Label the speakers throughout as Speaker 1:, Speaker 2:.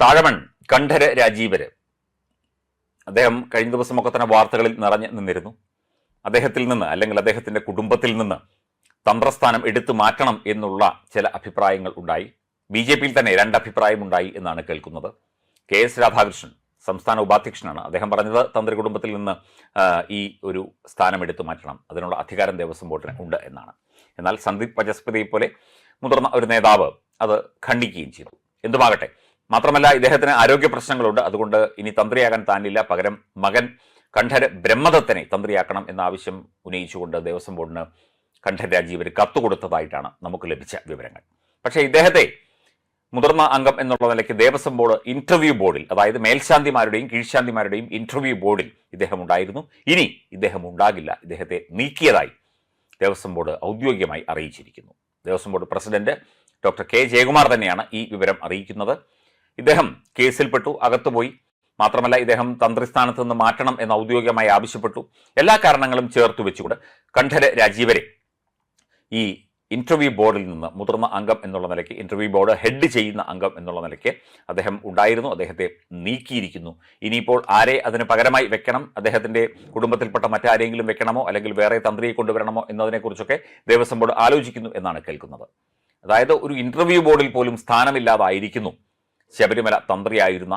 Speaker 1: താഴമൺ കണ്ഠര് രാജീവര് അദ്ദേഹം കഴിഞ്ഞ ദിവസമൊക്കെ തന്നെ വാർത്തകളിൽ നിറഞ്ഞു നിന്നിരുന്നു. അദ്ദേഹത്തിൽ നിന്ന് അല്ലെങ്കിൽ അദ്ദേഹത്തിന്റെ കുടുംബത്തിൽ നിന്ന് തന്ത്രസ്ഥാനം എടുത്തു മാറ്റണം എന്നുള്ള ചില അഭിപ്രായങ്ങൾ ഉണ്ടായി. BJP-യിൽ തന്നെ 2 അഭിപ്രായം ഉണ്ടായി എന്നാണ് കേൾക്കുന്നത്. KS രാധാകൃഷ്ണൻ സംസ്ഥാന ഉപാധ്യക്ഷനാണ്. അദ്ദേഹം പറഞ്ഞത് തന്ത്രി കുടുംബത്തിൽ നിന്ന് ഈ ഒരു സ്ഥാനം എടുത്തു മാറ്റണം, അതിനുള്ള അധികാരം ദേവസ്വം ബോർഡിന് ഉണ്ട് എന്നാണ്. എന്നാൽ സന്ദീപ് വചസ്പതിയെ പോലെ മുതിർന്ന ഒരു നേതാവ് അത് ഖണ്ഡിക്കുകയും ചെയ്തു. എന്തുമാകട്ടെ, മാത്രമല്ല ഇദ്ദേഹത്തിന് ആരോഗ്യ പ്രശ്നങ്ങളുണ്ട്. അതുകൊണ്ട് ഇനി തന്ത്രിയാകാൻ താനില്ല, പകരം മകൻ കണ്ഠര് ബ്രഹ്മദത്തനെ തന്ത്രിയാക്കണം എന്ന ആവശ്യം ഉന്നയിച്ചുകൊണ്ട് ദേവസ്വം ബോർഡിന് കണ്ഠര് രാജീവര് കത്തുകൊടുത്തതായിട്ടാണ് നമുക്ക് ലഭിച്ച വിവരങ്ങൾ. പക്ഷേ ഇദ്ദേഹത്തെ മുതിർന്ന അംഗം എന്നുള്ള നിലയ്ക്ക് ദേവസ്വം ബോർഡ് ഇന്റർവ്യൂ ബോർഡിൽ, അതായത് മേൽശാന്തിമാരുടെയും കീഴ്ശാന്തിമാരുടെയും ഇന്റർവ്യൂ ബോർഡിൽ ഇദ്ദേഹം ഉണ്ടായിരുന്നു. ഇനി ഇദ്ദേഹം ഉണ്ടാകില്ല, ഇദ്ദേഹത്തെ നീക്കിയതായി ദേവസ്വം ബോർഡ് ഔദ്യോഗികമായി അറിയിച്ചിരിക്കുന്നു. Devaswom board president doctor K. Jayakumar തന്നെയാണ് ഈ വിവരം അറിയിക്കുന്നത്. ഇദ്ദേഹം കേസിൽപ്പെട്ടു, അകത്തുപോയി. മാത്രമല്ല ഇദ്ദേഹം തന്ത്രിസ്ഥാനത്ത് നിന്ന് മാറ്റണം എന്ന് ഔദ്യോഗികമായി ആവശ്യപ്പെട്ടു. എല്ലാ കാരണങ്ങളും ചേർത്ത് വെച്ചുകൊണ്ട് കണ്ഠര് രാജീവരെ ഈ ഇന്റർവ്യൂ ബോർഡിൽ നിന്ന് മുതിർന്ന അംഗം എന്നുള്ള നിലയ്ക്ക്, ഇന്റർവ്യൂ ബോർഡ് ഹെഡ് ചെയ്യുന്ന അംഗം എന്നുള്ള നിലയ്ക്ക് അദ്ദേഹം ഉണ്ടായിരുന്നു. അദ്ദേഹത്തെ നീക്കിയിരിക്കുന്നു. ഇനിയിപ്പോൾ ആരെ അതിന് പകരമായി വെക്കണം, അദ്ദേഹത്തിന്റെ കുടുംബത്തിൽപ്പെട്ട മറ്റാരെങ്കിലും വെക്കണമോ അല്ലെങ്കിൽ വേറെ തന്ത്രിയെ കൊണ്ടുവരണമോ എന്നതിനെക്കുറിച്ചൊക്കെ ദേവസ്വം ബോർഡ് ആലോചിക്കുന്നു എന്നാണ് കേൾക്കുന്നത്. അതായത് ഒരു ഇന്റർവ്യൂ ബോർഡിൽ പോലും സ്ഥാനമില്ലാതായിരിക്കുന്നു ശബരിമല തന്ത്രിയായിരുന്ന,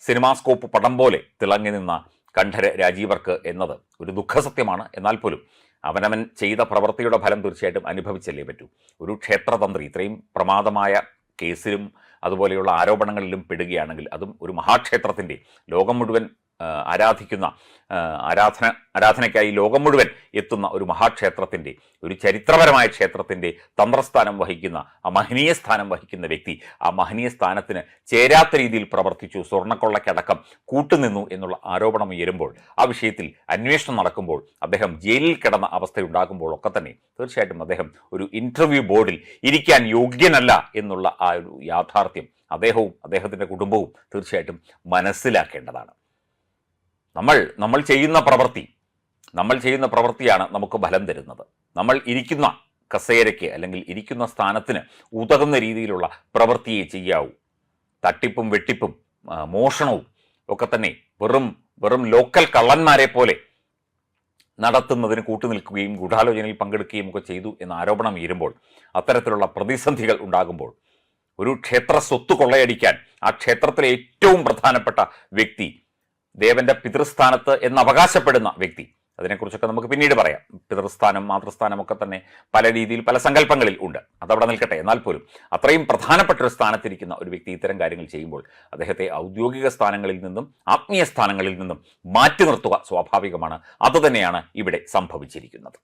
Speaker 1: സിനിമാസ്കോപ്പ് പടം പോലെ തിളങ്ങി നിന്ന കണ്ഠര് രാജീവർക്ക് എന്നത് ഒരു ദുഃഖസത്യമാണ്. എന്നാൽ പോലും അവനവൻ ചെയ്ത പ്രവൃത്തിയുടെ ഫലം തീർച്ചയായിട്ടും അനുഭവിച്ചല്ലേ പറ്റൂ. ഒരു ക്ഷേത്രതന്ത്രി ഇത്രയും പ്രമാദമായ കേസിലും അതുപോലെയുള്ള ആരോപണങ്ങളിലും പെടുകയാണെങ്കിൽ, അതും ഒരു മഹാക്ഷേത്രത്തിൻ്റെ, ലോകം മുഴുവൻ ആരാധിക്കുന്ന ആരാധനയ്ക്കായി ലോകം മുഴുവൻ എത്തുന്ന ഒരു മഹാക്ഷേത്രത്തിൻ്റെ, ഒരു ചരിത്രപരമായ ക്ഷേത്രത്തിൻ്റെ തന്ത്രസ്ഥാനം വഹിക്കുന്ന, ആ മഹനീയ സ്ഥാനം വഹിക്കുന്ന വ്യക്തി ആ മഹനീയ സ്ഥാനത്തിന് ചേരാത്ത രീതിയിൽ പ്രവർത്തിച്ചു, സ്വർണ്ണക്കൊള്ളയ്ക്കടക്കം കൂട്ടുനിന്നു എന്നുള്ള ആരോപണം ഉയരുമ്പോൾ, ആ വിഷയത്തിൽ അന്വേഷണം നടക്കുമ്പോൾ, അദ്ദേഹം ജയിലിൽ കിടന്ന അവസ്ഥയുണ്ടാകുമ്പോൾ ഒക്കെ തന്നെ തീർച്ചയായിട്ടും അദ്ദേഹം ഒരു ഇന്റർവ്യൂ ബോർഡിൽ ഇരിക്കാൻ യോഗ്യനല്ല എന്നുള്ള ആ ഒരു യാഥാർത്ഥ്യം അദ്ദേഹവും അദ്ദേഹത്തിൻ്റെ കുടുംബവും തീർച്ചയായിട്ടും മനസ്സിലാക്കേണ്ടതാണ്. നമ്മൾ ചെയ്യുന്ന പ്രവൃത്തിയാണ് നമുക്ക് ഫലം തരുന്നത്. നമ്മൾ ഇരിക്കുന്ന കസേരയ്ക്ക് അല്ലെങ്കിൽ ഇരിക്കുന്ന സ്ഥാനത്തിന് ഉതകുന്ന രീതിയിലുള്ള പ്രവൃത്തിയെ ചെയ്യാവൂ. തട്ടിപ്പും വെട്ടിപ്പും മോഷണവും ഒക്കെ തന്നെ വെറും ലോക്കൽ കള്ളന്മാരെ പോലെ നടത്തുന്നതിന് കൂട്ടുനിൽക്കുകയും ഗൂഢാലോചനയിൽ പങ്കെടുക്കുകയും ഒക്കെ ചെയ്തു എന്ന ആരോപണം ഉയരുമ്പോൾ, അത്തരത്തിലുള്ള പ്രതിസന്ധികൾ ഉണ്ടാകുമ്പോൾ, ഒരു ക്ഷേത്ര സ്വത്ത് കൊള്ളയടിക്കാൻ ആ ക്ഷേത്രത്തിലെ ഏറ്റവും പ്രധാനപ്പെട്ട വ്യക്തി, ദേവന്റെ പിതൃസ്ഥാനത്ത് എന്ന് അവകാശപ്പെടുന്ന വ്യക്തി, അതിനെക്കുറിച്ചൊക്കെ നമുക്ക് പിന്നീട് പറയാം. പിതൃസ്ഥാനം മാതൃസ്ഥാനം ഒക്കെ തന്നെ പല രീതിയിൽ പല സങ്കല്പങ്ങളിൽ ഉണ്ട്, അതവിടെ നിൽക്കട്ടെ. എന്നാൽ പോലും അത്രയും പ്രധാനപ്പെട്ട ഒരു സ്ഥാനത്തിരിക്കുന്ന ഒരു വ്യക്തി ഇത്തരം കാര്യങ്ങൾ ചെയ്യുമ്പോൾ അദ്ദേഹത്തെ ഔദ്യോഗിക സ്ഥാനങ്ങളിൽ നിന്നും ആത്മീയ സ്ഥാനങ്ങളിൽ നിന്നും മാറ്റി നിർത്തുക സ്വാഭാവികമാണ്. അതുതന്നെയാണ് ഇവിടെ സംഭവിച്ചിരിക്കുന്നത്.